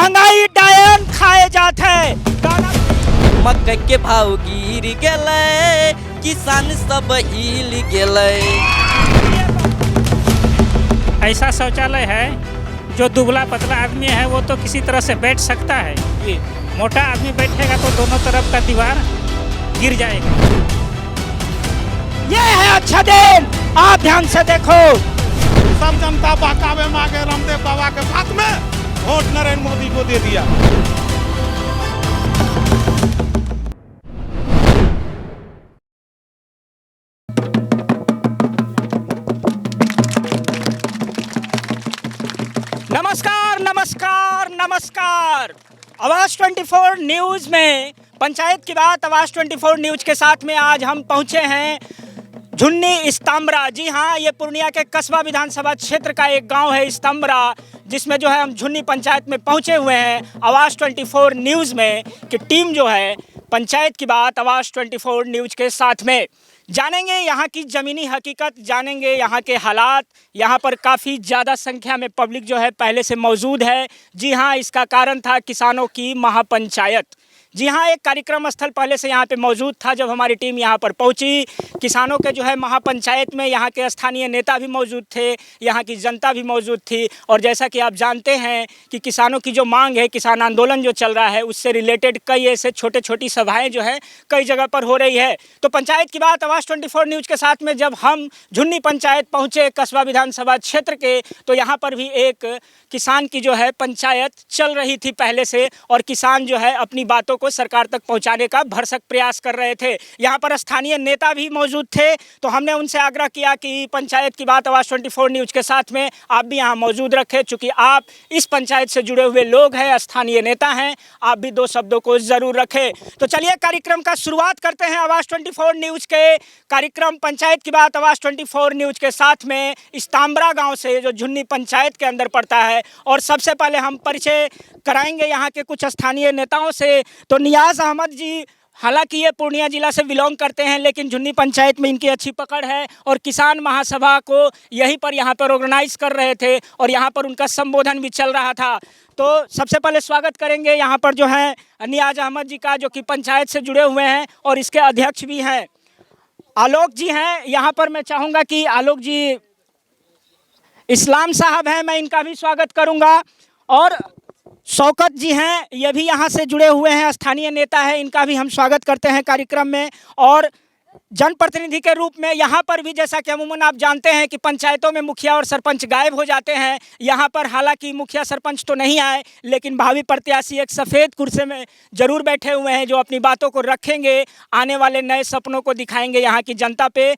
महंगाई डायन खाए जात है। मक्का के भाव गिर गेलै, किसान सब हिल गेलै। ऐसा शौचालय है जो दुबला पतला आदमी है वो तो किसी तरह से बैठ सकता है, मोटा आदमी बैठेगा तो दोनों तरफ का दीवार गिर जाएगा। ये है अच्छा दिन, आप ध्यान से देखो। सब जनता बहकावे मांगे रामदेव बाबा के साथ में वोट नरेंद्र मोदी को दे दिया। नमस्कार नमस्कार नमस्कार। आवाज 24 न्यूज में पंचायत की बात आवाज 24 न्यूज के साथ में आज हम पहुंचे हैं झुन्नी इस्ताम्बरा। जी हाँ, ये पूर्णिया के कस्बा विधानसभा क्षेत्र का एक गांव है इस्ताम्बरा, जिसमें जो है हम झुन्नी पंचायत में पहुंचे हुए हैं आवाज 24 न्यूज़ में कि टीम जो है पंचायत की बात आवाज 24 न्यूज के साथ में जानेंगे यहाँ की ज़मीनी हकीकत, जानेंगे यहाँ के हालात। यहाँ पर काफ़ी ज़्यादा संख्या में पब्लिक जो है पहले से मौजूद है। जी हाँ, इसका कारण था किसानों की महापंचायत। जी हाँ, एक कार्यक्रम स्थल पहले से यहाँ पे मौजूद था। जब हमारी टीम यहाँ पर पहुँची, किसानों के जो है महापंचायत में यहाँ के स्थानीय नेता भी मौजूद थे, यहाँ की जनता भी मौजूद थी। और जैसा कि आप जानते हैं कि किसानों की जो मांग है, किसान आंदोलन जो चल रहा है, उससे रिलेटेड कई ऐसे छोटी सभाएँ जो है कई जगह पर हो रही है। तो पंचायत की बात आवाज 24 न्यूज़ के साथ में जब हम झुन्नी पंचायत पहुँचे कस्बा विधानसभा क्षेत्र के, तो यहाँ पर भी एक किसान की जो है पंचायत चल रही थी पहले से, और किसान जो है अपनी बातों को सरकार तक पहुंचाने का भरसक प्रयास कर रहे थे। यहाँ पर स्थानीय नेता भी मौजूद थे, तो हमने उनसे आग्रह किया कि पंचायत की बात आवाज 24 न्यूज़ के साथ में आप भी यहाँ मौजूद रखें, चूँकि आप इस पंचायत से जुड़े हुए लोग हैं, स्थानीय नेता हैं, आप भी दो शब्दों को ज़रूर रखें। तो चलिए कार्यक्रम का शुरुआत करते हैं आवाज 24 न्यूज़ के कार्यक्रम पंचायत की बात आवाज 24 न्यूज़ के साथ में इस्ताम्बरा गाँव से, जो झुन्नी पंचायत के अंदर पड़ता है। और सबसे पहले हम परिचय कराएंगे यहाँ के कुछ स्थानीय नेताओं से। तो नियाज़ अहमद जी, हालांकि ये पूर्णिया जिला से बिलोंग करते हैं, लेकिन झुन्नी पंचायत में इनकी अच्छी पकड़ है और किसान महासभा को यहीं पर यहाँ पर ऑर्गेनाइज कर रहे थे और यहाँ पर उनका संबोधन भी चल रहा था। तो सबसे पहले स्वागत करेंगे यहाँ पर जो है नियाज़ अहमद जी का, जो कि पंचायत से जुड़े हुए हैं और इसके अध्यक्ष भी हैं। आलोक जी हैं यहाँ पर, मैं चाहूँगा कि आलोक जी, इस्लाम साहब हैं, मैं इनका भी स्वागत करूँगा। और शौकत जी हैं, ये भी यहाँ से जुड़े हुए हैं, स्थानीय नेता है, इनका भी हम स्वागत करते हैं कार्यक्रम में। और जनप्रतिनिधि के रूप में यहाँ पर भी, जैसा कि अमूमन आप जानते हैं कि पंचायतों में मुखिया और सरपंच गायब हो जाते हैं, यहाँ पर हालांकि मुखिया सरपंच तो नहीं आए, लेकिन भावी प्रत्याशी एक सफ़ेद कुर्सी में ज़रूर बैठे हुए हैं, जो अपनी बातों को रखेंगे, आने वाले नए सपनों को दिखाएंगे यहाँ की जनता पे।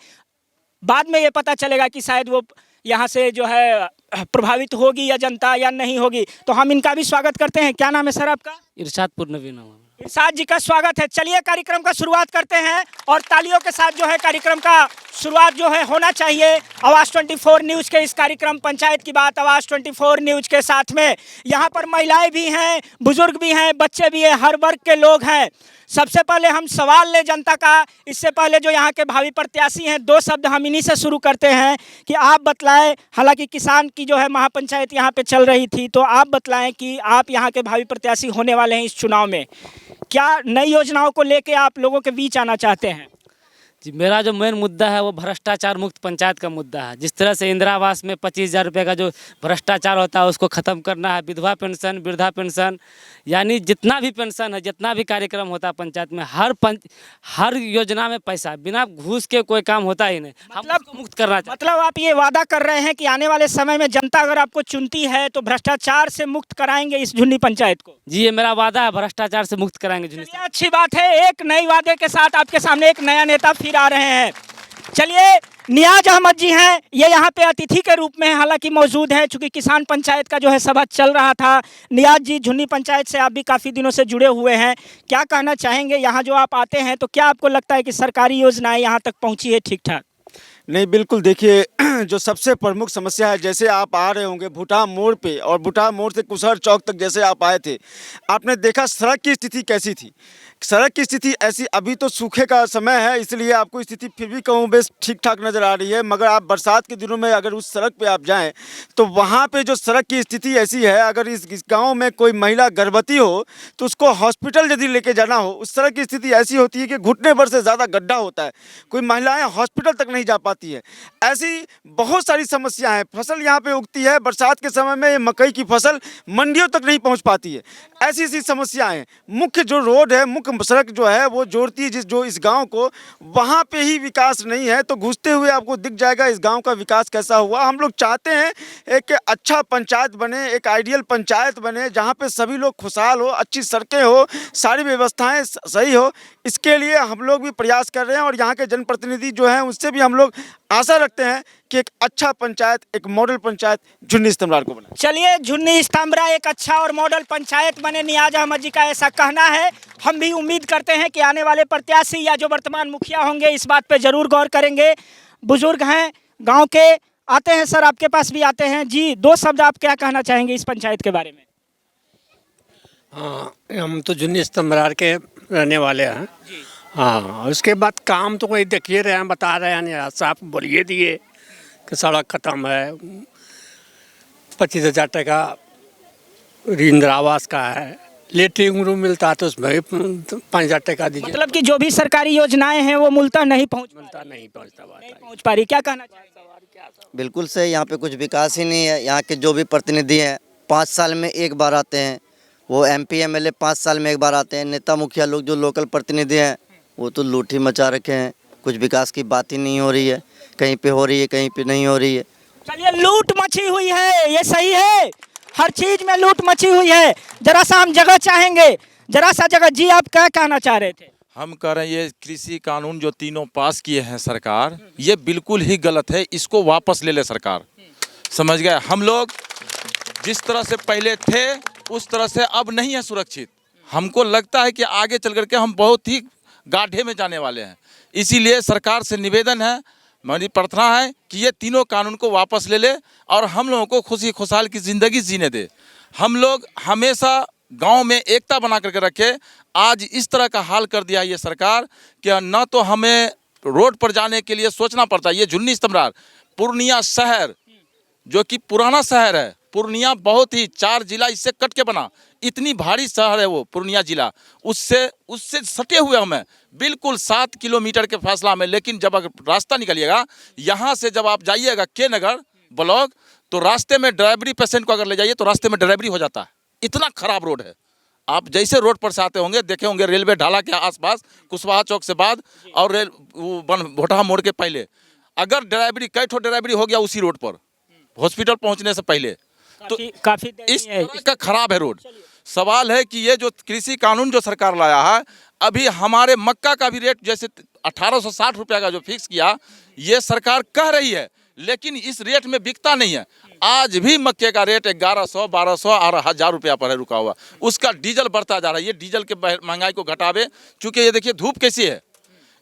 बाद में ये पता चलेगा कि शायद वो यहाँ से जो है प्रभावित होगी या जनता या नहीं होगी। तो हम इनका भी स्वागत करते हैं। क्या नाम है सर आपका? इरशादपुर नवीन नाम है। इरशाद जी का स्वागत है। चलिए कार्यक्रम का शुरुआत करते हैं और तालियों के साथ जो है कार्यक्रम का शुरुआत जो है होना चाहिए आवाज 24 न्यूज़ के इस कार्यक्रम पंचायत की बात आवाज 24 न्यूज़ के साथ में। यहाँ पर महिलाएं भी हैं, बुजुर्ग भी हैं, बच्चे भी हैं, हर वर्ग के लोग हैं। सबसे पहले हम सवाल ले जनता का, इससे पहले जो यहाँ के भावी प्रत्याशी हैं, दो शब्द हम इन्हीं से शुरू करते हैं कि आप बतलाएं। हालांकि किसान की जो है महापंचायत यहाँ पे चल रही थी, तो आप बतलाएं कि आप यहाँ के भावी प्रत्याशी होने वाले हैं इस चुनाव में, क्या नई योजनाओं को लेके आप लोगों के बीच आना चाहते हैं? जी, मेरा जो मेन मुद्दा है वो भ्रष्टाचार मुक्त पंचायत का मुद्दा है। जिस तरह से इंदिरा आवास में 25,000 रुपये का जो भ्रष्टाचार होता है उसको ख़त्म करना है। विधवा पेंशन, वृद्धा पेंशन, यानी जितना भी पेंशन है, जितना भी कार्यक्रम होता है पंचायत में, हर योजना में पैसा, बिना घूस के कोई काम होता ही नहीं। मतलब हम मुक्त करना चाहते हैं। मतलब आप ये वादा कर रहे हैं कि आने वाले समय में जनता अगर आपको चुनती है तो भ्रष्टाचार से मुक्त कराएंगे इस झुन्नी पंचायत को? जी, ये मेरा वादा है, भ्रष्टाचार से मुक्त कराएंगे झुन्नी। अच्छी बात है, एक नई वादे के साथ आपके सामने एक नया नेता फिर आ रहे हैं। चलिए, नियाज़ अहमद जी हैं, ये यहाँ पे अतिथि के रूप में हालांकि मौजूद है, चूँकि किसान पंचायत का जो है सभा चल रहा था। नियाज़ जी, झुन्नी पंचायत से आप भी काफ़ी दिनों से जुड़े हुए हैं, क्या कहना चाहेंगे? यहाँ जो आप आते हैं तो क्या आपको लगता है कि सरकारी योजनाएं यहाँ तक पहुँची है ठीक ठाक? नहीं, बिल्कुल। देखिए, जो सबसे प्रमुख समस्या है, जैसे आप आ रहे होंगे भूटा मोड़ पे, और भूटा मोड़ से कुशहर चौक तक जैसे आप आए थे, आपने देखा सड़क की स्थिति कैसी थी। सड़क की स्थिति ऐसी, अभी तो सूखे का समय है इसलिए आपको स्थिति फिर भी कहूँ बेस ठीक ठाक नज़र आ रही है, मगर आप बरसात के दिनों में अगर उस सड़क पे आप जाएं तो वहाँ पे जो सड़क की स्थिति ऐसी है, अगर इस गाँव में कोई महिला गर्भवती हो तो उसको हॉस्पिटल यदि लेके जाना हो, उस सड़क की स्थिति ऐसी होती है कि घुटने भर से ज़्यादा गड्ढा होता है, कोई महिलाएं हॉस्पिटल तक नहीं जा पाती है। ऐसी बहुत सारी समस्याएं हैं। फसल यहाँ पे उगती है, बरसात के समय में ये मकई की फसल मंडियों तक नहीं पहुँच पाती है। ऐसी ऐसी समस्याएं हैं। मुख्य जो रोड है, मुख्य सड़क जो है वो जोड़ती है जो इस गांव को, वहां पे ही विकास नहीं है। तो घुसते हुए आपको दिख जाएगा इस गांव का विकास कैसा हुआ। हम लोग चाहते हैं एक अच्छा पंचायत बने, एक आइडियल पंचायत बने जहां पे सभी लोग खुशहाल हो, अच्छी सड़कें हो, सारी व्यवस्थाएं सही हो। इसके लिए हम लोग भी प्रयास कर रहे हैं और यहाँ के जनप्रतिनिधि जो हैं उससे भी हम लोग आशा रखते हैं कि एक अच्छा पंचायत, एक मॉडल पंचायत झुन्नी इस्ताम्रार को बने। चलिए, झुन्नी इस्ताम्रा एक अच्छा और मॉडल पंचायत बने, नियाज अहमद जी का ऐसा कहना है। हम भी उम्मीद करते हैं कि आने वाले प्रत्याशी या जो वर्तमान मुखिया होंगे इस बात पे जरूर गौर करेंगे। बुजुर्ग हैं गांव के, आते हैं सर, आपके पास भी आते हैं जी। 2 शब्द आप क्या कहना चाहेंगे इस पंचायत के बारे में? हाँ, हम तो झुन्नी इस्ताम्रार के रहने वाले हैं। हाँ, उसके बाद काम तो कोई देख ही रहे हैं, बता रहे हैं, साफ बोलिए दिए कि सड़क ख़त्म है, 25,000 टका इंदिरा आवास का है, लेटरिंग रूम मिलता है तो उसमें भी 5,000 टका दीजिए। मतलब कि जो भी सरकारी योजनाएं हैं वो मूलतः नहीं पहुंचता नहीं पहुँचता पा रही। क्या कहना चाहेंगे? बिल्कुल सही, यहाँ पे कुछ विकास ही नहीं है। यहाँ के जो भी प्रतिनिधि हैं 5 साल में एक बार आते हैं, वो MP MLA 5 साल में एक बार आते हैं। नेता मुखिया लोग जो लोकल प्रतिनिधि हैं वो तो लूट ही मचा रखे हैं, कुछ विकास की बात ही नहीं हो रही है, कहीं पे हो रही है कहीं पे नहीं हो रही है। चलिए, लूट मची हुई है, ये सही है, हर चीज में लूट मची हुई है। जरा सा हम जगह चाहेंगे, जरा सा जगह। जी, आप क्या कहना चाह रहे थे? हम कह रहे हैं ये कृषि कानून जो तीनों पास किए हैं सरकार, ये बिल्कुल ही गलत है, इसको वापस ले ले सरकार। समझ गए? हम लोग जिस तरह से पहले थे उस तरह से अब नहीं है सुरक्षित। हमको लगता है कि आगे चल करके हम बहुत ही गाढ़े में जाने वाले हैं। इसीलिए सरकार से निवेदन है, मेरी प्रार्थना है कि ये तीनों कानून को वापस ले ले और हम लोगों को खुशी खुशहाल की ज़िंदगी जीने दे। हम लोग हमेशा गांव में एकता बना करके रखे। आज इस तरह का हाल कर दिया है ये सरकार कि न तो हमें रोड पर जाने के लिए सोचना पड़ता है। ये झुन्नी इस्ताम्रार पूर्णिया शहर जो कि पुराना शहर है, पूर्णिया बहुत ही 4 जिला इससे कट के बना, इतनी भारी शहर है वो पूर्णिया जिला, उससे सटे हुए हमें बिल्कुल 7 किलोमीटर के फासला में। लेकिन जब अगर रास्ता निकलिएगा यहाँ से, जब आप जाइएगा के नगर ब्लॉक, तो रास्ते में ड्राइवरी पेशेंट को अगर ले जाइए तो रास्ते में ड्राइवरी हो जाता है, इतना खराब रोड है। आप जैसे रोड पर से आते होंगे देखे होंगे रेलवे ढाला के आसपास, कुशवाहा चौक से बाद और भोटहा मोड़ के पहले, अगर ड्राइवरी कई ठो ड्राइवरी हो गया उसी रोड पर हॉस्पिटल पहुंचने से पहले, तो काफी इस तरह का खराब है रोड। सवाल है कि ये जो कृषि कानून जो सरकार लाया है, अभी हमारे मक्का का भी रेट जैसे 1860 रुपये का जो फिक्स किया, ये सरकार कह रही है, लेकिन इस रेट में बिकता नहीं है। आज भी मक्के का रेट 1100, 1200 और 1000 रुपया पर है रुका हुआ। उसका डीजल बढ़ता जा रहा है। ये डीजल के महंगाई को घटावे, चूँकि ये देखिए धूप कैसी है,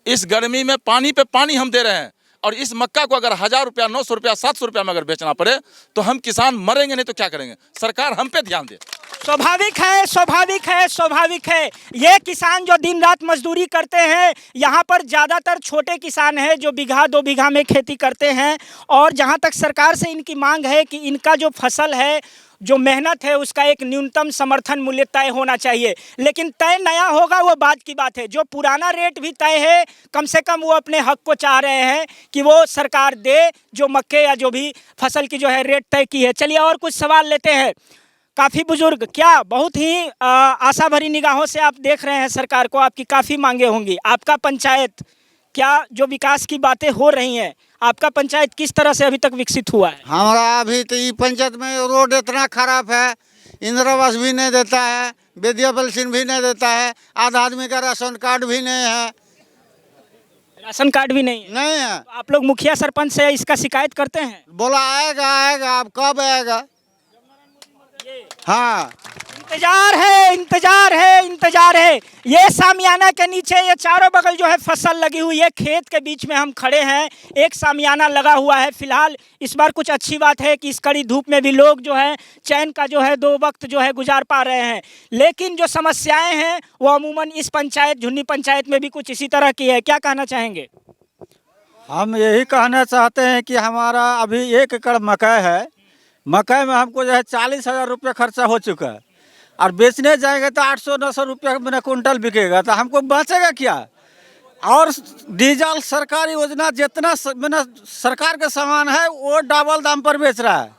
इस गर्मी में पानी पे पानी हम दे रहे हैं, और इस मक्का को अगर 1000 रुपया, 900 रुपया, 700 रुपया में अगर बेचना पड़े तो हम किसान मरेंगे, नहीं तो क्या करेंगे? सरकार हम पे ध्यान दे। स्वाभाविक है, स्वाभाविक है, स्वाभाविक है। ये किसान जो दिन रात मजदूरी करते हैं, यहाँ पर ज़्यादातर छोटे किसान हैं जो बीघा 2 बीघा में खेती करते हैं, और जहाँ तक सरकार से इनकी मांग है कि इनका जो फसल है, जो मेहनत है, उसका एक न्यूनतम समर्थन मूल्य तय होना चाहिए। लेकिन तय नया होगा वो बात की बात है, जो पुराना रेट भी तय है, कम से कम वो अपने हक को चाह रहे हैं कि वो सरकार दे, जो मक्के या जो भी फसल की जो है रेट तय की है। चलिए, और कुछ सवाल लेते हैं। काफ़ी बुजुर्ग, क्या बहुत ही आशा भरी निगाहों से आप देख रहे हैं सरकार को, आपकी काफ़ी मांगे होंगी। आपका पंचायत, क्या जो विकास की बातें हो रही हैं, आपका पंचायत किस तरह से अभी तक विकसित हुआ है? हमारा अभी तो ये पंचायत में रोड इतना खराब है, इंदिरा आवास भी नहीं देता है, विधवा पेंशन भी नहीं देता है, आधा आदमी का राशन कार्ड भी नहीं है। राशन कार्ड भी नहीं है? नहीं है। तो आप लोग मुखिया सरपंच से इसका शिकायत करते हैं? बोला आएगा आएगा, अब कब आएगा? हाँ, सुनते इंतजार है। ये सामियाना के नीचे ये चारों बगल जो है फसल लगी हुई है, खेत के बीच में हम खड़े हैं, एक सामियाना लगा हुआ है। फिलहाल इस बार कुछ अच्छी बात है कि इस कड़ी धूप में भी लोग जो है चैन का जो है 2 वक्त जो है गुजार पा रहे हैं। लेकिन जो समस्याएं हैं वो अमूमन इस पंचायत झुन्नी पंचायत में भी कुछ इसी तरह की है। क्या कहना चाहेंगे? हम यही कहना चाहते हैं कि हमारा अभी 1 एकड़ मकई है, मकई में हमको जो है 40,000 रुपये खर्चा हो चुका है और बेचने जाएंगे तो 800-900 रुपये में कुंटल बिकेगा, तो हमको बचेगा क्या? और डीजल सरकारी योजना जितना सरकार का सामान है वो डबल दाम पर बेच रहा है।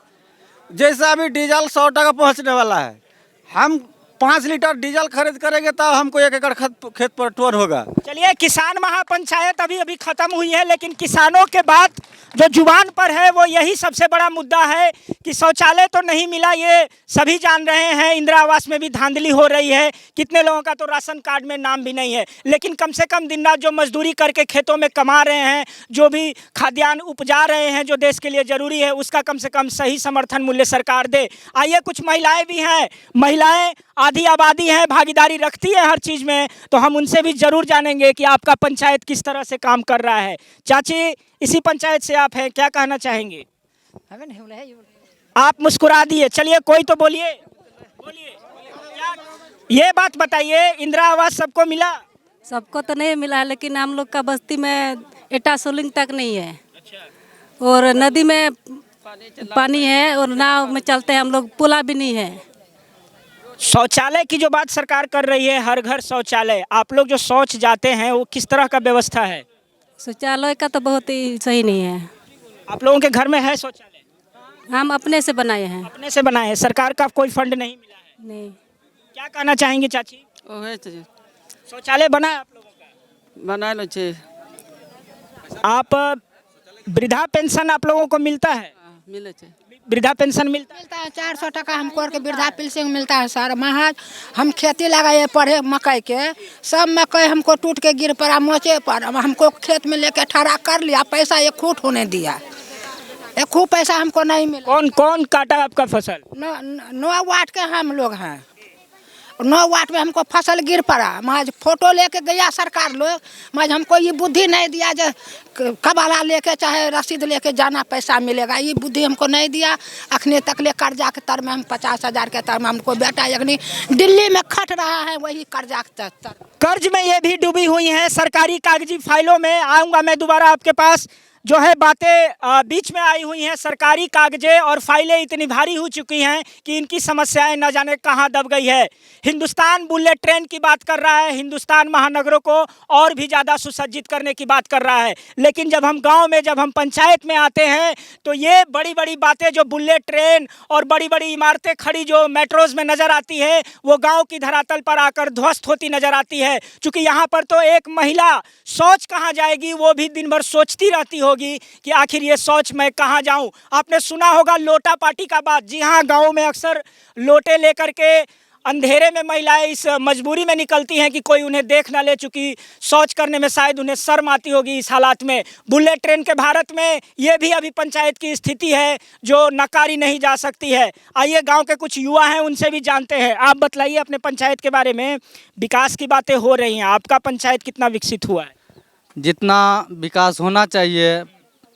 जैसे अभी डीजल 100 टका पहुँचने वाला है, हम 5 लीटर डीजल खरीद करेंगे तब हमको 1 एकड़ खेत पर टोन होगा। चलिए, किसान महापंचायत अभी खत्म हुई है, लेकिन किसानों के बात जो जुबान पर है वो यही सबसे बड़ा मुद्दा है कि शौचालय तो नहीं मिला, ये सभी जान रहे हैं। इंदिरा आवास में भी धांधली हो रही है, कितने लोगों का तो राशन कार्ड में नाम भी नहीं है। लेकिन कम से कम दिन रात जो मजदूरी करके खेतों में कमा रहे हैं, जो भी खाद्यान्न उपजा रहे हैं जो देश के लिए ज़रूरी है, उसका कम से कम सही समर्थन मूल्य सरकार दे। आइए, कुछ महिलाएं भी हैं, महिलाएं आधी आबादी है, भागीदारी रखती है हर चीज़ में, तो हम उनसे भी ज़रूर जानेंगे कि आपका पंचायत किस तरह से काम कर रहा है। चाची, इसी पंचायत से आप हैं, क्या कहना चाहेंगे? आप मुस्कुरा दिए। चलिए, कोई तो बोलिए। ये बात बताइए, इंदिरा आवास सबको मिला? सबको तो नहीं मिला, लेकिन हम लोग का बस्ती में एटा सोलिंग तक नहीं है। और नदी में पानी है और नाव में चलते हैं हम लोग, पुला भी नहीं है। शौचालय की जो बात सरकार कर रही है, हर घर शौचालय, आप लोग जो शौच जाते हैं वो किस तरह का व्यवस्था है? शौचालय का तो बहुत ही सही नहीं है। आप लोगों के घर में है शौचालय? हम अपने से बनाए हैं। अपने से बनाए हैं, सरकार का कोई फंड नहीं मिला है? नहीं। क्या कहना चाहेंगे चाची? शौचालय बना है आप लोगों का? बना लो छे। आप वृद्धा पेंशन आप लोगों को मिलता है? मिले छे। वृद्धा पेंशन मिलता है 400 टका हमको वृद्धा पेंशन मिलता है सर। महाराज, हम खेती लगाए पढ़े मकई के, सब मकई हमको टूट के गिर पड़ा मोचे पर। हमको खेत में लेके ठहरा कर लिया, पैसा 1 फुट होने दिया, 1 फुट पैसा हमको नहीं मिला। कौन कौन काटा आपका फसल? 9 वाट के हम लोग हैं, 9 वाट में हमको फसल गिर पड़ा। महाराज, फोटो लेके गया सरकार लोग, महाराज हमको ये बुद्धि नहीं दिया जो कबाला लेके चाहे रसीद लेके जाना पैसा मिलेगा, ये बुद्धि हमको नहीं दिया। अखने तक ले कर्जा के तर में हम 50,000 के तर में हमको बेटा अखनी दिल्ली में खट रहा है, वही कर्जा के तर। कर्ज में ये भी डूबी हुई हैं, सरकारी कागजी फाइलों में। आऊँगा मैं दोबारा आपके पास। जो है बातें बीच में आई हुई हैं, सरकारी कागजें और फाइलें इतनी भारी हो चुकी हैं कि इनकी समस्याएं न जाने कहां दब गई है। हिंदुस्तान बुलेट ट्रेन की बात कर रहा है, हिंदुस्तान महानगरों को और भी ज़्यादा सुसज्जित करने की बात कर रहा है, लेकिन जब हम गांव में, जब हम पंचायत में आते हैं तो ये बड़ी बड़ी बातें जो बुलेट ट्रेन और बड़ी बड़ी इमारतें खड़ी जो मेट्रोज में नज़र आती है, वो गाँव की धरातल पर आकर ध्वस्त होती नज़र आती है। चूँकि यहाँ पर तो एक महिला शौच कहाँ जाएगी वो भी दिन भर सोचती रहती होगी कि आखिर ये शौच मैं कहाँ जाऊं। आपने सुना होगा लोटा पार्टी का बात। जी हाँ, गाँव में अक्सर लोटे लेकर के अंधेरे में महिलाएं इस मजबूरी में निकलती हैं कि कोई उन्हें देख ना ले, चूँकि शौच करने में शायद उन्हें शर्म आती होगी इस हालात में। बुलेट ट्रेन के भारत में ये भी अभी पंचायत की स्थिति है जो नकारी नहीं जा सकती है। आइए, गांव के कुछ युवा हैं, उनसे भी जानते हैं। आप बतलाइए अपने पंचायत के बारे में। विकास की बातें हो रही हैं, आपका पंचायत कितना विकसित हुआ है? जितना विकास होना चाहिए,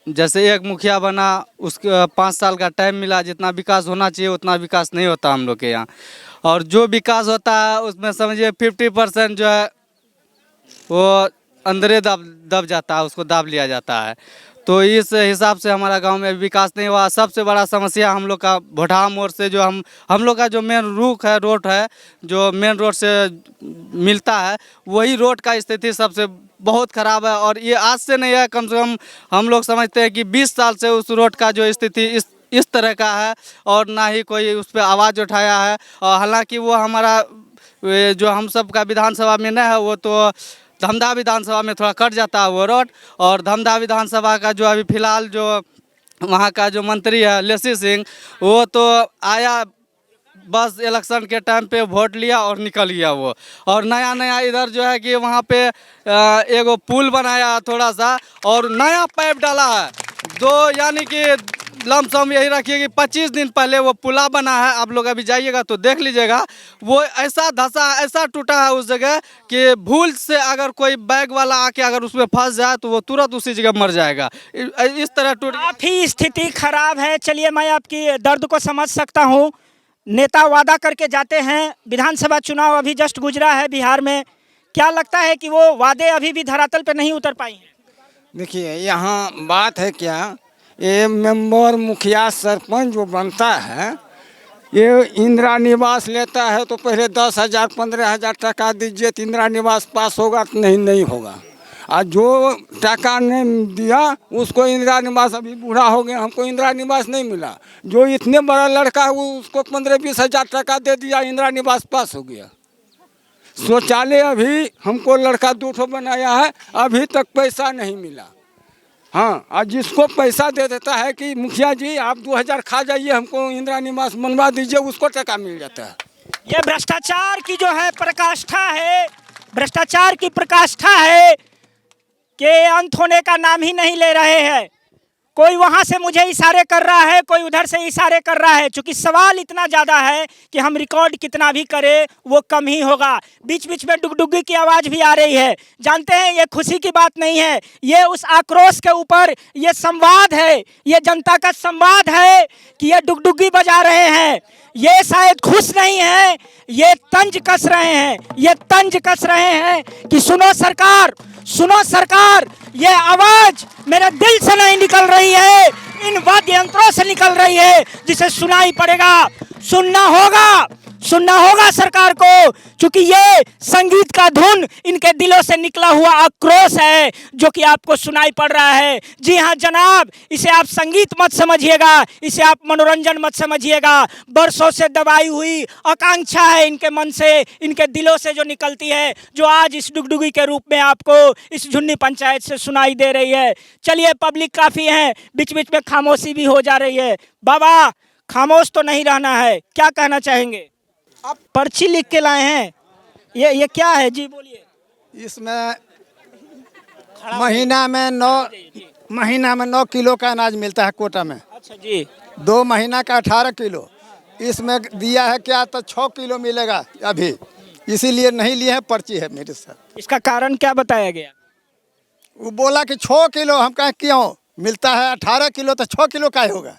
जैसे एक मुखिया बना, उसके 5 साल का टाइम मिला, जितना विकास होना चाहिए उतना विकास नहीं होता हम लोग के यहाँ। और जो विकास होता है उसमें समझिए 50% जो है वो अंदरे दब जाता है, उसको दाब लिया जाता है। तो इस हिसाब से हमारा गांव में विकास नहीं हुआ। सबसे बड़ा समस्या हम लोग का भोटा मोड़ से जो हम लोग का जो मेन रूट है, जो मेन रोड से मिलता है, वही रोड का स्थिति सबसे बहुत ख़राब है। और ये आज से नहीं है, कम से कम हम लोग समझते हैं कि 20 साल से उस रोड का जो स्थिति इस तरह का है और ना ही कोई उस पर आवाज़ उठाया है। और हालांकि वो हमारा जो हम सब का विधानसभा में न है, वो तो धमदा विधानसभा में थोड़ा कट जाता है वो रोड। और धमदा विधानसभा का जो अभी फ़िलहाल जो वहाँ का जो मंत्री है लेसी सिंह, वो तो आया बस इलेक्शन के टाइम पे वोट लिया और निकल गया वो। और नया इधर जो है कि वहाँ पे एगो पुल बनाया थोड़ा सा और नया पाइप डाला है, यानी कि लमसम यही रखिए कि 25 दिन पहले वो पुला बना है, आप लोग अभी जाइएगा तो देख लीजिएगा, वो ऐसा धंसा ऐसा टूटा है उस जगह कि भूल से अगर कोई बैग वाला आके अगर उसमें फंस जाए तो वो तुरंत उसी जगह मर जाएगा। इस तरह टूट काफी स्थिति खराब है। चलिए, मैं आपकी दर्द को समझ सकता हूँ। नेता वादा करके जाते हैं, विधानसभा चुनाव अभी जस्ट गुजरा है बिहार में, क्या लगता है कि वो वादे अभी भी धरातल पे नहीं उतर पाई हैं? देखिए, यहाँ बात है क्या, ये मेंबर मुखिया सरपंच जो बनता है, ये इंदिरा निवास लेता है तो पहले 10,000 15,000 टका दीजिए तो इंदिरा निवास पास होगा, तो नहीं होगा। और जो टका नहीं दिया उसको इंदिरा निवास, अभी बूढ़ा हो गया, हमको इंदिरा निवास नहीं मिला। जो इतने बड़ा लड़का है उसको 15-20 हज़ार टका दे दिया, इंदिरा निवास पास हो गया। शौचालय अभी हमको लड़का 2 ठो बनाया है, अभी तक पैसा नहीं मिला। हाँ, और जिसको पैसा दे देता है कि मुखिया जी आप 2,000 खा जाइए, हमको इंदिरा निवास बनवा दीजिए, उसको टका मिल जाता है। ये भ्रष्टाचार की जो है प्रकाष्ठा है, भ्रष्टाचार की प्रकाष्ठा है कि अंत होने का नाम ही नहीं ले रहे हैं। कोई वहां से मुझे इशारे कर रहा है, कोई उधर से इशारे कर रहा है। चूंकि सवाल इतना ज़्यादा है कि हम रिकॉर्ड कितना भी करें वो कम ही होगा। बीच बीच में डुगडुगी की आवाज़ भी आ रही है। जानते हैं, ये खुशी की बात नहीं है, ये उस आक्रोश के ऊपर ये संवाद है, ये जनता का संवाद है कि ये डुगडुगी बजा रहे हैं। ये शायद खुश नहीं है, ये तंज कस रहे हैं, ये तंज कस रहे हैं कि सुनो सरकार, सुनो सरकार, ये आवाज मेरे दिल से नहीं निकल रही है, इन वाद्य यंत्रों से निकल रही है, जिसे सुनाई पड़ेगा, सुनना होगा सरकार को। क्योंकि ये संगीत का धुन इनके दिलों से निकला हुआ आक्रोश है जो कि आपको सुनाई पड़ रहा है। जी हाँ जनाब, इसे आप संगीत मत समझिएगा, इसे आप मनोरंजन मत समझिएगा। बरसों से दबाई हुई आकांक्षा है इनके मन से, इनके दिलों से जो निकलती है, जो आज इस डुगडुगी के रूप में आपको इस झुन्नी पंचायत से सुनाई दे रही है। चलिए, पब्लिक काफ़ी है, बीच बीच में खामोशी भी हो जा रही है। बाबा, खामोश तो नहीं रहना है, क्या कहना चाहेंगे? आप पर्ची लिख के लाए हैं, ये क्या है जी, बोलिए। इसमें महीना में 9 किलो का अनाज मिलता है कोटा में। अच्छा जी। 2 महीना का 18 किलो, इसमें दिया है क्या तो 6 किलो मिलेगा अभी, इसीलिए नहीं लिए हैं, पर्ची है मेरे साथ। इसका कारण क्या बताया गया? वो बोला कि 6 किलो, हम कहें क्यों, मिलता है 18 किलो तो 6 किलो का होगा,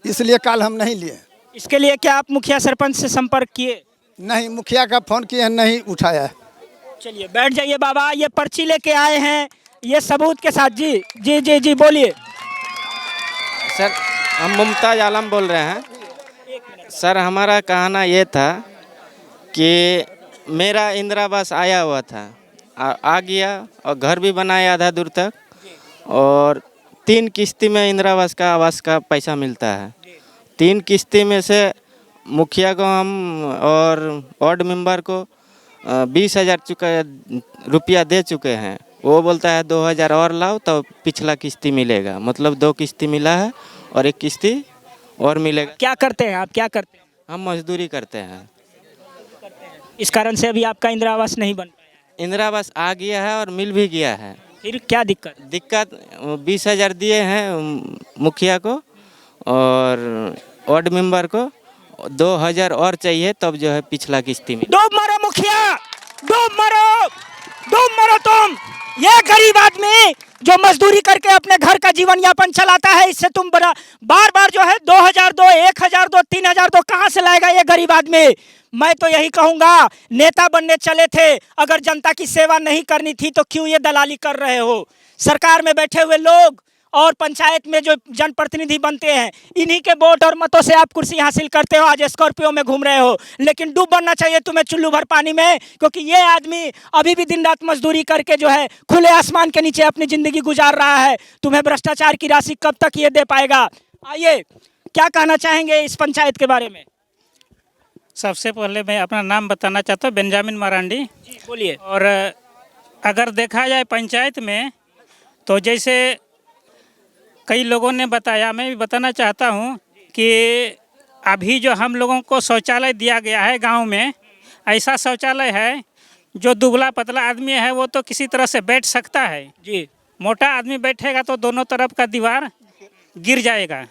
इसलिए कल हम नहीं लिए। इसके लिए क्या आप मुखिया सरपंच से संपर्क किए? नहीं, मुखिया का फोन किए, नहीं उठाया। चलिए बैठ जाइए बाबा, ये पर्ची लेके आए हैं, ये सबूत के साथ। जी जी जी जी, बोलिए। सर, हम मुमताज आलम बोल रहे हैं। सर, हमारा कहना ये था कि मेरा इंदिरा आवास आया हुआ था, आ गया, और घर भी बनाया आधा दूर तक, और 3 किस्ती में इंदिरा आवास का पैसा मिलता है। 3 किस्ती में से मुखिया को हम और वार्ड मेंबर को 20,000 रुपया दे चुके हैं। वो बोलता है 2,000 और लाओ तो पिछला किस्ती मिलेगा, मतलब 2 किस्ती मिला है और 1 किस्ती और मिलेगा। क्या करते हैं आप, क्या करते हैं? हम मजदूरी करते हैं। इस कारण से अभी आपका इंदिरा आवास नहीं बन पाया? इंदिरा आवास आ गया है और मिल भी गया है। फिर क्या दिक्कत? 20,000 दिए हैं मुखिया को और वार्ड मेंबर को, 2,000 और चाहिए तब जो है पिछला किस्ती में। डूब मरो मुखिया, डूब मरो तुम। ये गरीब आदमी जो मजदूरी करके अपने घर का जीवन यापन चलाता है, इससे तुम बड़ा बार बार जो है 2,000 दो, 1,000 दो, 3,000 दो, कहाँ से लाएगा ये गरीब आदमी? मैं तो यही कहूँगा, नेता बनने चले थे, अगर जनता की सेवा नहीं करनी थी तो क्यों ये दलाली कर रहे हो? सरकार में बैठे हुए लोग और पंचायत में जो जनप्रतिनिधि बनते हैं, इन्हीं के वोट और मतों से आप कुर्सी हासिल करते हो। आज स्कॉर्पियो में घूम रहे हो, लेकिन डूब बनना चाहिए तुम्हें चुल्लू भर पानी में, क्योंकि ये आदमी अभी भी दिन रात मजदूरी करके जो है खुले आसमान के नीचे अपनी जिंदगी गुजार रहा है। तुम्हें भ्रष्टाचार की राशि कब तक ये दे पाएगा? आइए, क्या कहना चाहेंगे इस पंचायत के बारे में? सबसे पहले मैं अपना नाम बताना चाहता हूँ, बेंजामिन मरांडी। जी बोलिए। और अगर देखा जाए पंचायत में, तो जैसे कई लोगों ने बताया, मैं भी बताना चाहता हूँ कि अभी जो हम लोगों को शौचालय दिया गया है गांव में, ऐसा शौचालय है जो दुबला पतला आदमी है वो तो किसी तरह से बैठ सकता है। जी। मोटा आदमी बैठेगा तो दोनों तरफ का दीवार गिर जाएगा।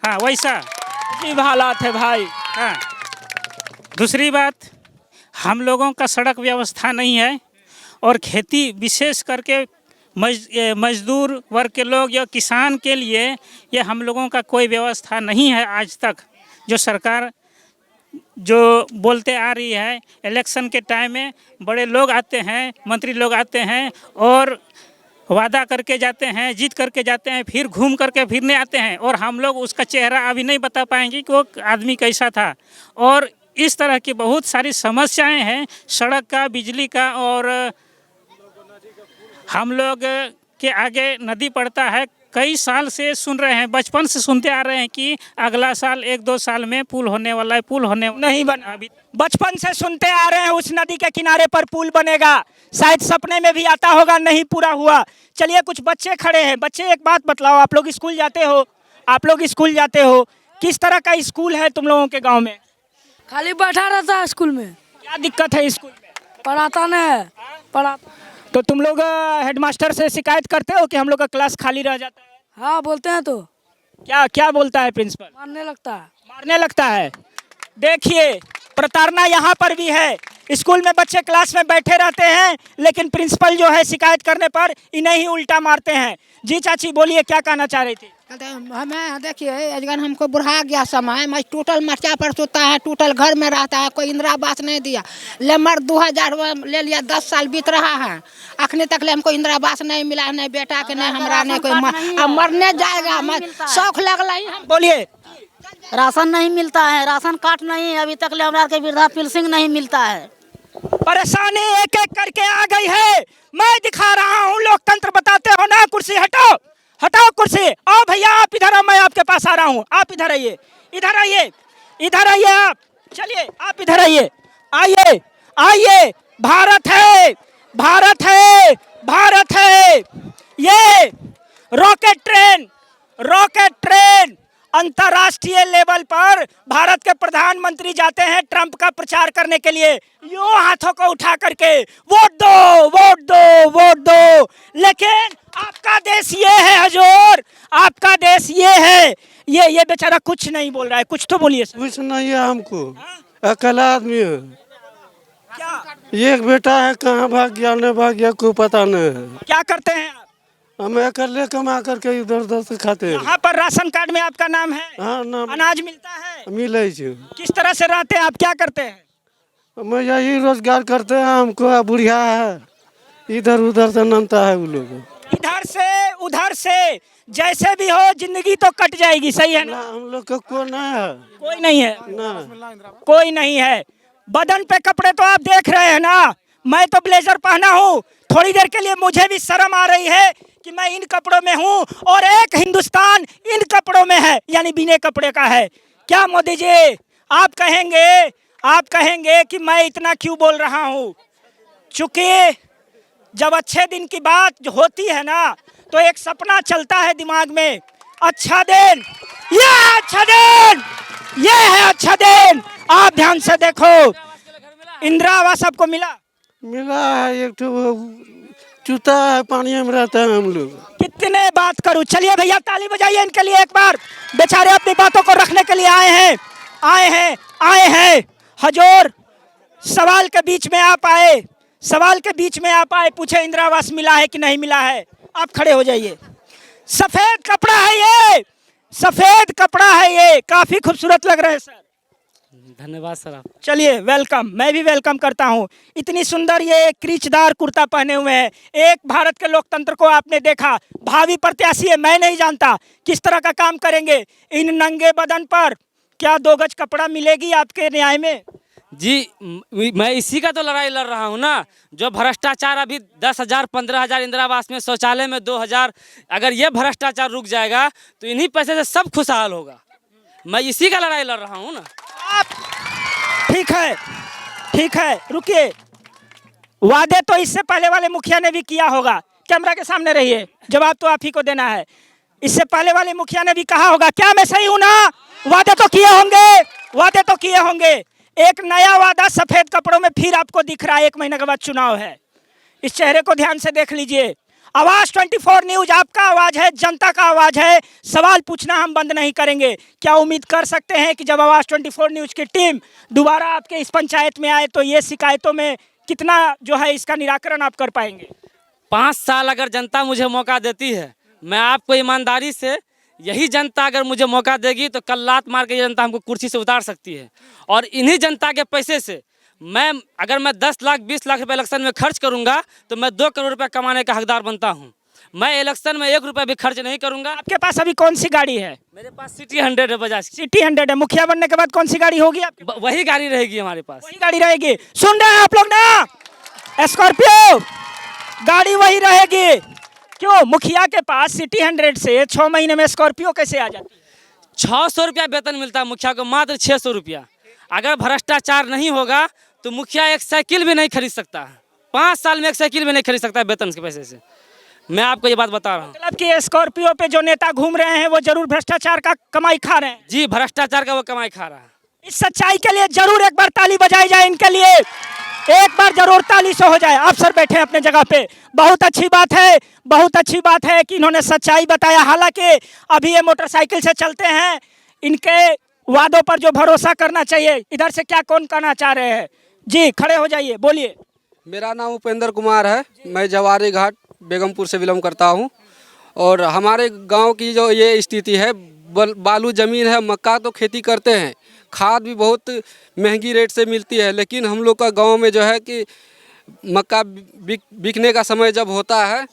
हाँ वैसा अजीब हालात है भाई। हाँ। दूसरी बात, हम लोगों का सड़क व्यवस्था नहीं है और खेती विशेष करके मजदूर वर्ग के लोग या किसान के लिए ये हम लोगों का कोई व्यवस्था नहीं है आज तक। जो सरकार जो बोलते आ रही है, इलेक्शन के टाइम में बड़े लोग आते हैं, मंत्री लोग आते हैं और वादा करके जाते हैं, जीत करके जाते हैं, फिर घूम करके फिरने आते हैं और हम लोग उसका चेहरा अभी नहीं बता पाएंगे कि वो आदमी कैसा था। और इस तरह की बहुत सारी समस्याएं हैं, सड़क का, बिजली का, और हम लोग के आगे नदी पड़ता है। कई साल से सुन रहे हैं, बचपन से सुनते आ रहे हैं कि अगला साल 1-2 साल में पुल होने वाला है, पुल होने नहीं बना। अभी बचपन से सुनते आ रहे हैं उस नदी के किनारे पर पुल बनेगा, शायद सपने में भी आता होगा, नहीं पूरा हुआ। चलिए कुछ बच्चे खड़े हैं। बच्चे एक बात बतलाओ, आप लोग स्कूल जाते हो? आप लोग स्कूल जाते हो? किस तरह का स्कूल है तुम लोगों के गाँव में? खाली बैठा रहता है स्कूल में। क्या दिक्कत है स्कूल में? पढ़ाता नहीं है, पढ़ाता। तो तुम लोग हेडमास्टर से शिकायत करते हो कि हम लोग का क्लास खाली रह जाता है? हाँ बोलते हैं। तो क्या क्या बोलता है प्रिंसिपल? मारने लगता है। मारने लगता है। देखिए प्रताड़ना यहाँ पर भी है। स्कूल में बच्चे क्लास में बैठे रहते हैं, लेकिन प्रिंसिपल जो है शिकायत करने पर इन्हें ही उल्टा मारते हैं। जी चाची बोलिए, क्या कहना चाह रही थी? हमें देखिए अजगन हमको बुढ़ा गया समय, मैं टूटल मर्चा पर सोता है, टूटल घर में रहता है, कोई इंदिरा आवास नहीं दिया। लेमर 2000 ले लिया, 10 साल बीत रहा है, अखने तक ले हमको इंदिरा आवास नहीं मिला, नहीं बेटा के नहीं हमरा नहीं कोई। अब मरने जाएगा, शौक लगल ही। हम बोलिए, राशन नहीं मिलता है, राशन कार्ड नहीं, अभी तक ले हमरा के वृद्धा पेंशन नहीं मिलता है। परेशानी एक एक करके आ गई है। मैं दिखा रहा हूँ लोकतंत्र, बताते हो ना। कुर्सी हटाओ, हटाओ कुर्सी। आओ भैया आप इधर आओ, मैं आपके पास आ रहा हूँ। आप इधर आइए, इधर आइए, इधर आइए आप। चलिए आप इधर आइए, आइए आइए। भारत है, भारत है, भारत है। ये रॉकेट ट्रेन, रॉकेट ट्रेन अंतर्राष्ट्रीय लेवल पर भारत के प्रधानमंत्री जाते हैं ट्रंप का प्रचार करने के लिए, यूं हाथों को उठा करके, वोट दो, वोट दो, वोट दो। लेकिन आपका देश ये है हजूर, आपका देश ये है। ये बेचारा कुछ नहीं बोल रहा है, कुछ तो बोलिए। कुछ नहीं है, हमको अकेला आदमी है। क्या एक बेटा है, कहाँ भाग गया नहीं भाग गया कोई पता नहीं है। क्या करते हैं आप? हम अकेले कमा करके इधर उधर से खाते हैं। यहाँ पर राशन कार्ड में आपका नाम है? हाँ नाम। अनाज मिलता है? मिले। किस तरह से रहते हैं आप, क्या करते हैं? मैं यही रोजगार करते हैं, हमको बुढ़िया है, इधर उधर से नमता है वो लोग। इधर से उधर से जैसे भी हो जिंदगी तो कट जाएगी, सही है ना? हम लोग का कोई नहीं है, कोई नहीं है ना कोई नहीं है। बदन पे कपड़े तो आप देख रहे हैं ना, मैं तो ब्लेजर पहना हूँ। थोड़ी देर के लिए मुझे भी शर्म आ रही है कि मैं इन कपड़ों में हूँ और एक हिंदुस्तान इन कपड़ों में है, यानी बिना कपड़े का है। क्या मोदी जी आप कहेंगे कि मैं इतना क्यों बोल रहा हूँ? चूंकि जब अच्छे दिन की बात होती है ना, तो एक सपना चलता है दिमाग में, अच्छा दिन, ये अच्छा दिन, ये है अच्छा दिन। आप ध्यान से देखो, इंदिरा आवास आपको मिला? मिला है, एक तो चूता है, पानी में रहता है हम लोग। कितने बात करूं। चलिए भैया ताली बजाइए इनके लिए एक बार, बेचारे अपनी बातों को रखने के लिए आए हैं, आए हैं, आए हैं। हजूर सवाल के बीच में आप आए, सवाल के बीच में आप आए, पूछे इंदिरा आवास मिला है कि नहीं मिला है। आप खड़े हो जाइए। सफेद कपड़ा है ये, सफेद कपड़ा है ये, काफी खूबसूरत लग रहे हैं सर। धन्यवाद सर। आप चलिए वेलकम, मैं भी वेलकम करता हूँ। इतनी सुंदर ये क्रीचदार कुर्ता पहने हुए हैं। एक भारत के लोकतंत्र को आपने देखा, भावी प्रत्याशी है, मैं नहीं जानता किस तरह का काम करेंगे। इन नंगे बदन पर क्या 2 गज कपड़ा मिलेगी आपके न्याय में? जी मैं इसी का तो लड़ाई लड़ रहा हूँ ना। जो भ्रष्टाचार अभी 10,000 15,000 इंदिरा आवास में, शौचालय में 2,000, अगर ये भ्रष्टाचार रुक जाएगा तो इन्हीं पैसे से सब खुशहाल होगा। मैं इसी का लड़ाई लड़ रहा हूँ ना। आप ठीक है, ठीक है, रुकिए। वादे तो इससे पहले वाले मुखिया ने भी किया होगा। कैमरा के सामने रहिए, जवाब तो आप ही को देना है। इससे पहले वाले मुखिया ने भी कहा होगा, क्या मैं सही हूं ना? वादे तो किए होंगे, वादे तो किए होंगे। एक नया वादा सफेद कपड़ों में फिर आपको दिख रहा है। 1 महीने के बाद चुनाव है। इस चेहरे को ध्यान से देख लीजिए। आवाज 24 न्यूज आपका आवाज है, जनता का आवाज है। सवाल पूछना हम बंद नहीं करेंगे। क्या उम्मीद कर सकते हैं कि जब आवाज 24 न्यूज की टीम दोबारा आपके इस पंचायत में आए तो ये शिकायतों में कितना जो है इसका निराकरण आप कर पाएंगे? 5 साल अगर जनता मुझे मौका देती है, मैं आपको ईमानदारी से, यही जनता अगर मुझे मौका देगी तो कल लात मार के ये जनता हमको कुर्सी से उतार सकती है। और इन्हीं जनता के पैसे से अगर मैं 10 लाख 20 लाख रुपए इलेक्शन में खर्च करूंगा तो मैं 2 करोड़ रुपए कमाने का हकदार बनता हूं। मैं इलेक्शन में 1 रुपया भी खर्च नहीं करूंगा। आपके पास अभी कौन सी गाड़ी है? मेरे पास सिटी 100 है, बजाज सिटी 100 है। मुखिया बनने के बाद कौन सी गाड़ी होगी आपके? वही गाड़ी रहेगी हमारे पास। वही गाड़ी रहेगी। सुन रहे हैं आप लोग ना? स्कॉर्पियो गाड़ी वही रहेगी। क्यों? मुखिया के पास सिटी 100 से 6 महीने में स्कॉर्पियो कैसे आ जाती है? 600 रुपया वेतन मिलता है मुखिया को, मात्र 600 रुपया। अगर भ्रष्टाचार नहीं होगा तो मुखिया एक साइकिल भी नहीं खरीद सकता। 5 साल में एक साइकिल भी नहीं खरीद सकता वेतन के पैसे से। मैं आपको ये बात बता रहा हूँ। मतलब कि स्कॉर्पियो पे जो नेता घूम रहे हैं वो जरूर भ्रष्टाचार का कमाई खा रहे हैं। जी, भ्रष्टाचार का वो कमाई खा रहा है। इस सच्चाई के लिए जरूर एक बार ताली बजाई जाए इनके लिए। एक बार जरूर ताली से हो जाए। आप सर बैठे अपने जगह पे। बहुत अच्छी बात है, बहुत अच्छी बात है कि इन्होंने सच्चाई बताया। हालांकि अभी ये मोटरसाइकिल से चलते हैं, इनके वादों पर जो भरोसा करना चाहिए। इधर से क्या कौन कहना चाह रहे हैं? जी खड़े हो जाइए, बोलिए। मेरा नाम उपेंद्र कुमार है। मैं जवारी घाट बेगमपुर से बिलोंग करता हूं। और हमारे गांव की जो ये स्थिति है, बालू ज़मीन है, मक्का तो खेती करते हैं, खाद भी बहुत महंगी रेट से मिलती है। लेकिन हम लोग का गांव में जो है कि मक्का बिकने का समय जब होता है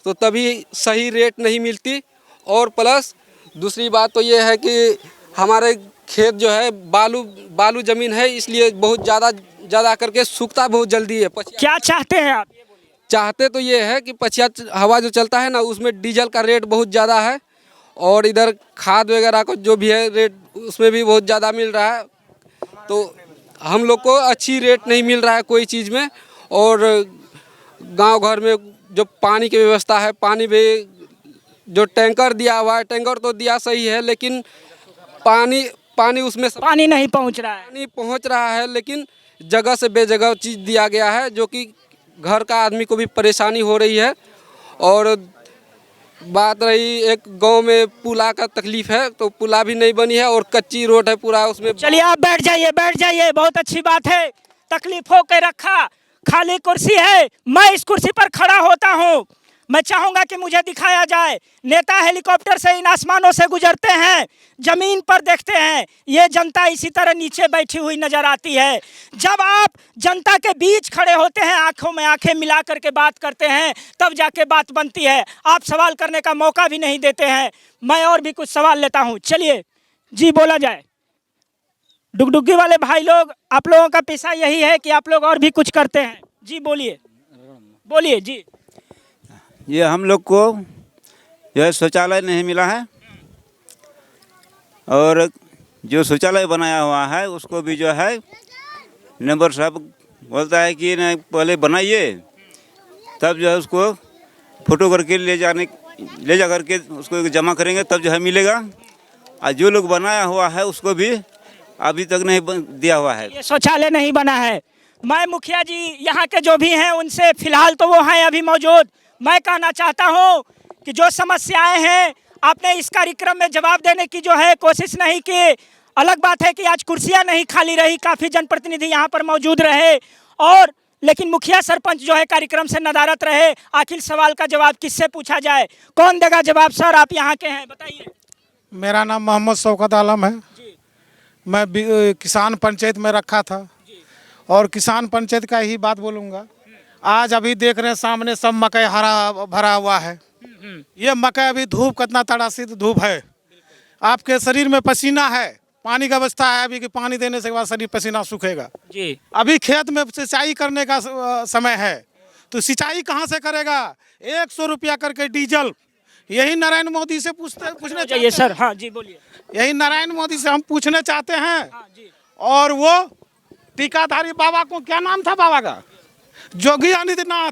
तो तभी सही रेट नहीं मिलती। और प्लस दूसरी बात तो ये है कि हमारे खेत जो है बालू ज़मीन है, इसलिए बहुत ज़्यादा करके सूखता बहुत जल्दी है। क्या चाहते हैं आप? चाहते तो ये है कि पछिया हवा जो चलता है ना, उसमें डीजल का रेट बहुत ज़्यादा है। और इधर खाद वगैरह को जो भी है रेट, उसमें भी बहुत ज़्यादा मिल रहा है। तो हम लोग को अच्छी रेट नहीं मिल रहा है कोई चीज़ में। और गांव घर में जो पानी की व्यवस्था है, पानी भी जो टैंकर दिया हुआ है, टैंकर तो दिया सही है, लेकिन पानी उसमें पानी नहीं पहुंच रहा है। पानी पहुंच रहा है, लेकिन जगह से बेजगह चीज़ दिया गया है, जो कि घर का आदमी को भी परेशानी हो रही है। और बात रही एक गांव में पुला का तकलीफ है, तो पुला भी नहीं बनी है और कच्ची रोड है पूरा उसमें। चलिए आप बैठ जाइए, बैठ जाइए। बहुत अच्छी बात है। तकलीफों के रखा, खाली कुर्सी है, मैं इस कुर्सी पर खड़ा होता हूँ। मैं चाहूंगा कि मुझे दिखाया जाए। नेता हेलीकॉप्टर से इन आसमानों से गुजरते हैं, जमीन पर देखते हैं। ये जनता इसी तरह नीचे बैठी हुई नजर आती है। जब आप जनता के बीच खड़े होते हैं, आंखों में आंखें मिला करके बात करते हैं, तब जाके बात बनती है। आप सवाल करने का मौका भी नहीं देते हैं। मैं और भी कुछ सवाल लेता हूँ। चलिए जी, बोला जाए। डुगडुगी वाले भाई लोग, आप लोगों का पेशा यही है कि आप लोग और भी कुछ करते हैं? जी बोलिए, बोलिए जी। ये हम लोग को जो है शौचालय नहीं मिला है, और जो शौचालय बनाया हुआ है उसको भी जो है नंबर साहब बोलता है कि न पहले बनाइए, तब जो है उसको फोटो करके ले जा करके उसको जमा करेंगे, तब जो है मिलेगा। और जो लोग बनाया हुआ है उसको भी अभी तक नहीं दिया हुआ है। ये शौचालय नहीं बना है। मैं मुखिया जी यहाँ के जो भी हैं उनसे, फिलहाल तो वो हैं अभी मौजूद, मैं कहना चाहता हूँ कि जो समस्याएं हैं आपने इस कार्यक्रम में जवाब देने की जो है कोशिश नहीं की। अलग बात है कि आज कुर्सियां नहीं खाली रही, काफ़ी जनप्रतिनिधि यहाँ पर मौजूद रहे, और लेकिन मुखिया सरपंच जो है कार्यक्रम से नदारत रहे। आखिर सवाल का जवाब किससे पूछा जाए? कौन देगा जवाब? सर आप यहाँ के हैं, बताइए। मेरा नाम मोहम्मद शौकत आलम है। मैं किसान पंचायत में रखा था और किसान पंचायत का ही बात बोलूँगा। आज अभी देख रहे हैं सामने सब मकई हरा भरा हुआ है। ये मकई अभी धूप, कितना तड़ासित धूप है, आपके शरीर में पसीना है, पानी का व्यवस्था है अभी कि पानी देने से बाद शरीर पसीना सूखेगा जी। अभी खेत में सिंचाई करने का समय है, तो सिंचाई कहाँ से करेगा? 100 रुपया करके डीजल। यही नारायण मोदी से पूछने चाहिए सर। हाँ जी बोलिए। यही नारायण मोदी से हम पूछना चाहते हैं। और वो टीकाधारी बाबा को, क्या नाम था बाबा का? योगी आदित्यनाथ।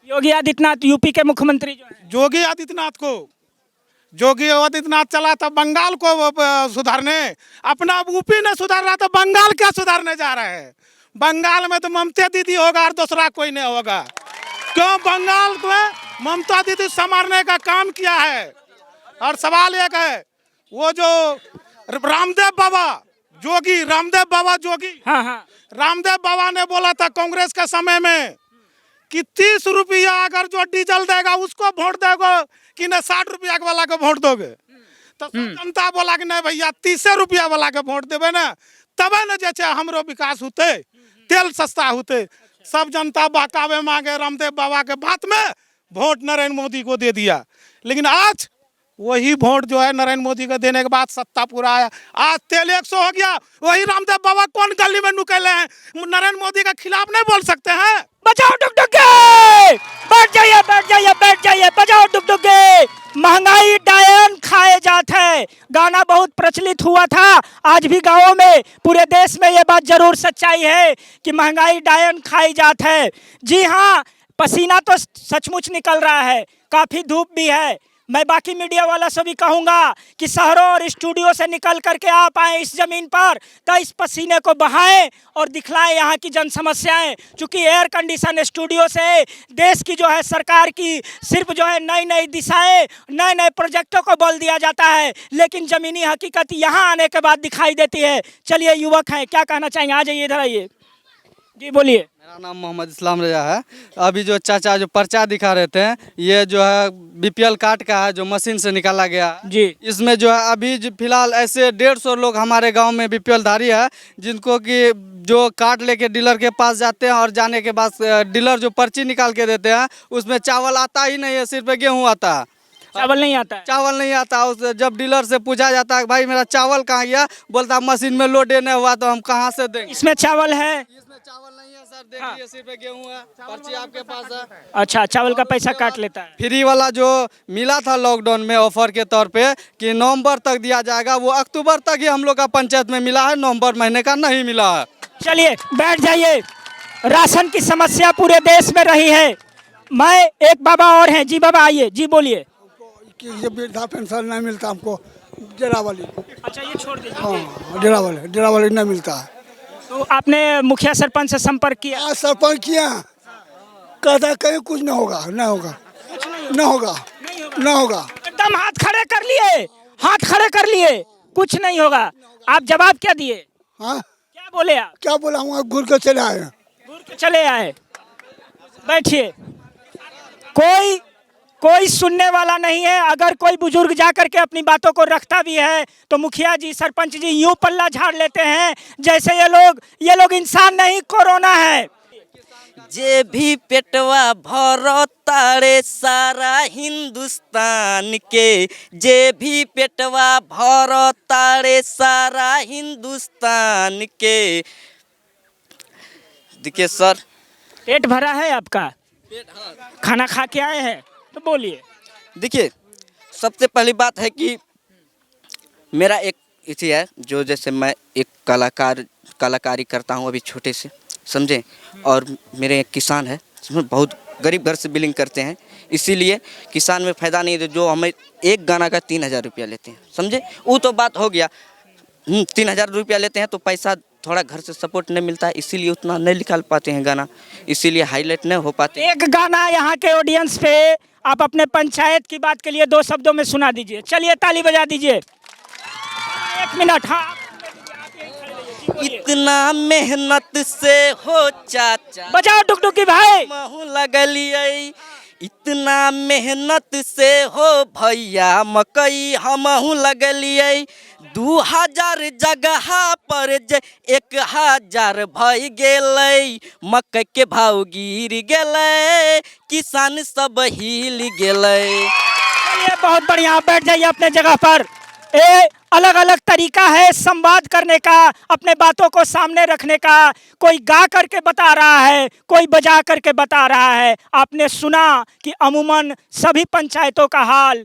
योगी आदित्यनाथ यूपी के मुख्यमंत्री जो है। योगी आदित्यनाथ चला था बंगाल को सुधारने, अपना यूपी ने सुधार रहा था, बंगाल क्या सुधारने जा रहे हैं? बंगाल में तो ममता दीदी होगा और दूसरा कोई नहीं होगा। क्यों? बंगाल में ममता दीदी संवारने का काम किया है। और सवाल एक है, वो जो रामदेव बाबा जोगी, हाँ। रामदेव बाबा ने बोला था कांग्रेस के समय में कि 30 रुपया अगर जो डीजल देगा उसको वोट दोगे कि नहीं 60 रुपया वाला को वोट दोगे। तो जनता बोला कि नहीं भैया 30 रुपया वाला के वोट देवे ना, तबे न जैसे हमरो विकास होते, तेल सस्ता होते। सब जनता बहकावे मांगे रामदेव बाबा के बात में वोट नरेंद्र मोदी को दे दिया। लेकिन आज वही वोट जो है नरेंद्र मोदी को देने के बाद सत्ता पूरा आया। आज तेल 100 हो गया, वही रामदेव बाबा कौन गली में नुकेले हैं, नरेंद्र मोदी के खिलाफ नहीं बोल सकते हैं। बचाओ डुगडुगी, बैठ जाइए, बचाओ डुगडुगी। महंगाई डायन खाए जात है, गाना बहुत प्रचलित हुआ था। आज भी गाँवों में, पूरे देश में ये बात जरूर सच्चाई है कि महंगाई डायन खाई जात है। जी हाँ, पसीना तो सचमुच निकल रहा है, काफी धूप भी है। मैं बाकी मीडिया वाला से भी कहूँगा कि शहरों और स्टूडियो से निकल करके आप आए इस ज़मीन पर, तो इस पसीने को बहाएं और दिखलाएं यहाँ की जन समस्याएं। चूँकि एयर कंडीशन स्टूडियो से देश की जो है सरकार की सिर्फ जो है नई दिशाएं, नए प्रोजेक्टों को बल दिया जाता है, लेकिन ज़मीनी हकीकत यहाँ आने के बाद दिखाई देती है। चलिए, युवक हैं, क्या कहना चाहेंगे? आ जाइए, इधर आइए जी, बोलिए। मेरा नाम मोहम्मद इस्लाम रजा है। अभी जो चाचा जो पर्चा दिखा रहे थे, ये जो है बीपीएल कार्ड का है, जो मशीन से निकाला गया जी। इसमें जो है अभी जो फिलहाल ऐसे 150 लोग हमारे गांव में बीपीएल धारी है, जिनको कि जो कार्ड लेके डीलर के पास जाते हैं और जाने के बाद डीलर जो पर्ची निकाल के देते हैं उसमें चावल आता ही नहीं है, सिर्फ गेहूँ आता है। चावल नहीं आता है? चावल नहीं आता। उस जब डीलर से पूछा जाता है भाई मेरा चावल कहाँ गया, बोलता मशीन में लोड नहीं हुआ तो हम कहाँ से देंगे। इसमें चावल है? इसमें चावल नहीं है सर, देखिए सिर्फ गेहूँ है, पर्ची आपके पास है। अच्छा, चावल का पैसा काट लेता है। फ्री वाला जो मिला था लॉकडाउन में ऑफर के तौर पे कि नवंबर तक दिया जाएगा, वो अक्टूबर तक ही हम लोग का पंचायत में मिला है, नवंबर महीने का नहीं मिला है। चलिए, बैठ जाइए। राशन की समस्या पूरे देश में रही है। मैं एक बाबा और हैं जी, बाबा आइए जी, बोलिए। ये वृद्धा पेंशन नहीं मिलता हमको, डेरा वाली। अच्छा, ये छोड़ दीजिए। हाँ, डेरा वाले नहीं मिलता है। तो आपने मुखिया सरपंच से संपर्क किया? आज सरपंच किया, कहता कहीं कुछ नहीं होगा। एकदम हाथ खड़े कर लिए, कुछ नहीं होगा। आप जवाब क्या दिए? हाँ, क्या बोले आप? क्या बोला हूँ, घूर के चले आए। बैठिए। कोई सुनने वाला नहीं है। अगर कोई बुजुर्ग जा करके अपनी बातों को रखता भी है तो मुखिया जी, सरपंच जी यूं पल्ला झाड़ लेते हैं जैसे ये लोग इंसान नहीं, कोरोना है। जे भी पेटवा भरो तारे सारा हिंदुस्तान के, जे भी पेटवा भरो तारे सारा हिंदुस्तान के। देखिए सर, पेट भरा है आपका? खाना खा के आए हैं तो बोलिए। देखिए, सबसे पहली बात है कि मेरा एक इसी है, जो जैसे मैं एक कलाकारी करता हूँ अभी छोटे से, समझे। और मेरे एक किसान है, बहुत गरीब घर से बिलिंग करते हैं, इसीलिए किसान में फ़ायदा नहीं है। जो हमें एक गाना का 3000 रुपया लेते हैं, समझे, वो तो बात हो गया। 3000 रुपया लेते हैं तो पैसा थोड़ा घर से सपोर्ट नहीं मिलता है, इसीलिए उतना नहीं निकाल पाते हैं गाना, इसीलिए हाईलाइट नहीं हो पाते। एक गाना यहाँ के ऑडियंस पे आप अपने पंचायत की बात के लिए 2 शब्दों में सुना दीजिए। चलिए, ताली बजा दीजिए। 1 मिनट। हाँ, इतना मेहनत से हो चाचा, बजाओ डुगडुगी भाई। महू लगलिए, इतना मेहनत से हो भैया मकई हमहू लगलिए। 2000 जगह पर 1000 भई गेलै, मकई के भाव गिर गेलै, किसान सब हिल गेलै। ये बहुत बढ़िया, बैठ जाइए अपने जगह पर। अलग अलग तरीका है संवाद करने का, अपने बातों को सामने रखने का। कोई गा करके बता रहा है, कोई बजा करके बता रहा है। आपने सुना कि अमूमन सभी पंचायतों का हाल,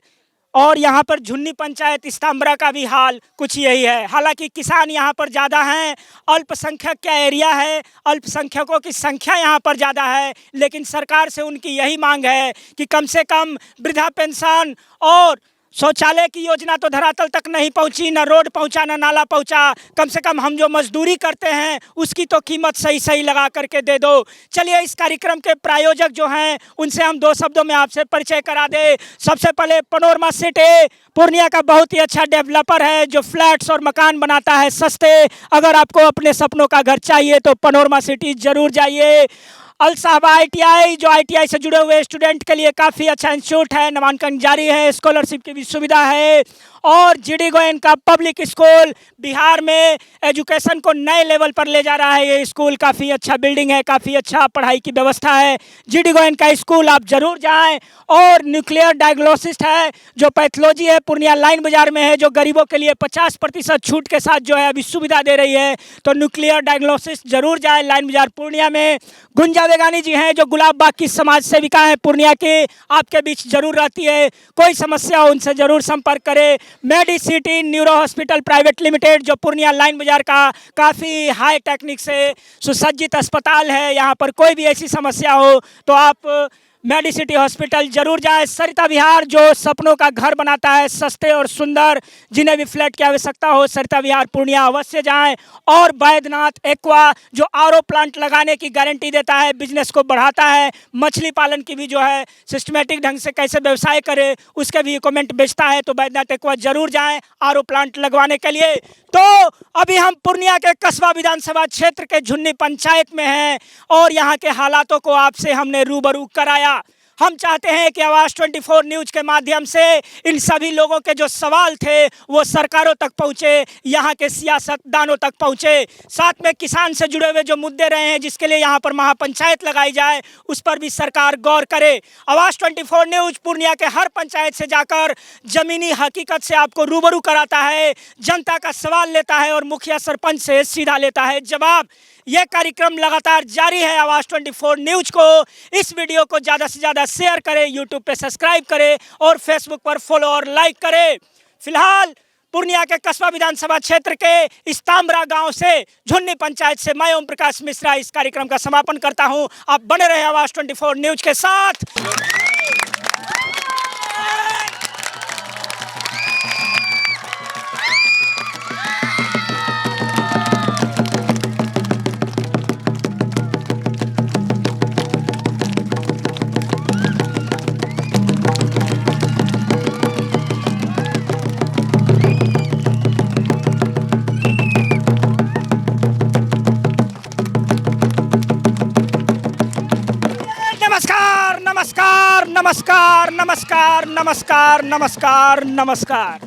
और यहाँ पर झुन्नी पंचायत इस्ताम्बरा का भी हाल कुछ यही है। हालांकि किसान यहाँ पर ज़्यादा हैं, अल्पसंख्यक का एरिया है, अल्पसंख्यकों की संख्या यहाँ पर ज़्यादा है, लेकिन सरकार से उनकी यही मांग है कि कम से कम वृद्धा पेंशन और शौचालय की योजना तो धरातल तक नहीं पहुंची, न रोड पहुंचा, न नाला पहुंचा। कम से कम हम जो मजदूरी करते हैं उसकी तो कीमत सही सही लगा करके दे दो। चलिए इस कार्यक्रम के प्रायोजक जो हैं उनसे हम दो शब्दों में आपसे परिचय करा दे। सबसे पहले पनोरमा सिटी पूर्णिया का बहुत ही अच्छा डेवलपर है जो फ्लैट्स और मकान बनाता है सस्ते। अगर आपको अपने सपनों का घर चाहिए तो पनोरमा सिटी जरूर जाइए। अल साहबा ITI जो ITI से जुड़े हुए स्टूडेंट के लिए काफ़ी अच्छा इंस्टीट्यूट है, नामांकन जारी है, स्कॉलरशिप की भी सुविधा है। और GD गोयन का पब्लिक स्कूल बिहार में एजुकेशन को नए लेवल पर ले जा रहा है। ये स्कूल काफ़ी अच्छा बिल्डिंग है, काफ़ी अच्छा पढ़ाई की व्यवस्था है। GD गोयन का स्कूल आप जरूर जाएं। और न्यूक्लियर डायग्नोसिस्ट है जो पैथोलॉजी है, पूर्णिया लाइन बाजार में है, जो गरीबों के लिए 50% छूट के साथ जो है अभी सुविधा दे रही है। तो न्यूक्लियर डायग्नोसिस्ट जरूर जाए लाइन बाजार पूर्णिया में। गुंजा बेगानी जी हैं जो गुलाब बाग की समाज सेविका है पूर्णिया की, आपके बीच जरूर रहती है। कोई समस्या हो उनसे जरूर संपर्क करें। Medicity neuro hospital private limited जो पूर्णिया लाइन बाजार का काफ़ी हाई टेक्निक से सुसज्जित अस्पताल है, यहाँ पर कोई भी ऐसी समस्या हो तो आप मेडिसिटी हॉस्पिटल जरूर जाएं। सरिता विहार जो सपनों का घर बनाता है सस्ते और सुंदर, जिन्हें भी फ्लैट की आवश्यकता हो सरिता विहार पूर्णिया अवश्य जाएं। और वैद्यनाथ एक्वा जो RO प्लांट लगाने की गारंटी देता है, बिजनेस को बढ़ाता है, मछली पालन की भी जो है सिस्टमेटिक ढंग से कैसे व्यवसाय करे उसके भी इक्विपमेंट बेचता है। तो वैद्यनाथ एक्वा जरूर जाएँ RO प्लांट लगवाने के लिए। तो अभी हम पूर्णिया के कस्बा विधानसभा क्षेत्र के झुन्नी पंचायत में हैं और यहाँ के हालातों को आपसे हमने रूबरू कराया। हम चाहते हैं कि आवाज़ 24 न्यूज़ के माध्यम से इन सभी लोगों के जो सवाल थे वो सरकारों तक पहुँचे, यहाँ के सियासतदानों तक पहुँचे। साथ में किसान से जुड़े हुए जो मुद्दे रहे हैं जिसके लिए यहाँ पर महापंचायत लगाई जाए उस पर भी सरकार गौर करे। आवाज़ 24 न्यूज़ पूर्णिया के हर पंचायत से जाकर ज़मीनी हकीकत से आपको रूबरू कराता है, जनता का सवाल लेता है और मुखिया सरपंच से सीधा लेता है जवाब। यह कार्यक्रम लगातार जारी है। आवाज़ 24 न्यूज़ को इस वीडियो को ज़्यादा से ज़्यादा शेयर करें, यूट्यूब पे सब्सक्राइब करें और फेसबुक पर फॉलो और लाइक करें। फिलहाल पूर्णिया के कस्बा विधानसभा क्षेत्र के इस्ताम्बरा गांव से झुन्नी पंचायत से मैं ओम प्रकाश मिश्रा इस कार्यक्रम का समापन करता हूं। आप बने रहे आवाज़ 24 न्यूज़ के साथ। नमस्कार नमस्कार नमस्कार नमस्कार नमस्कार नमस्कार नमस्कार।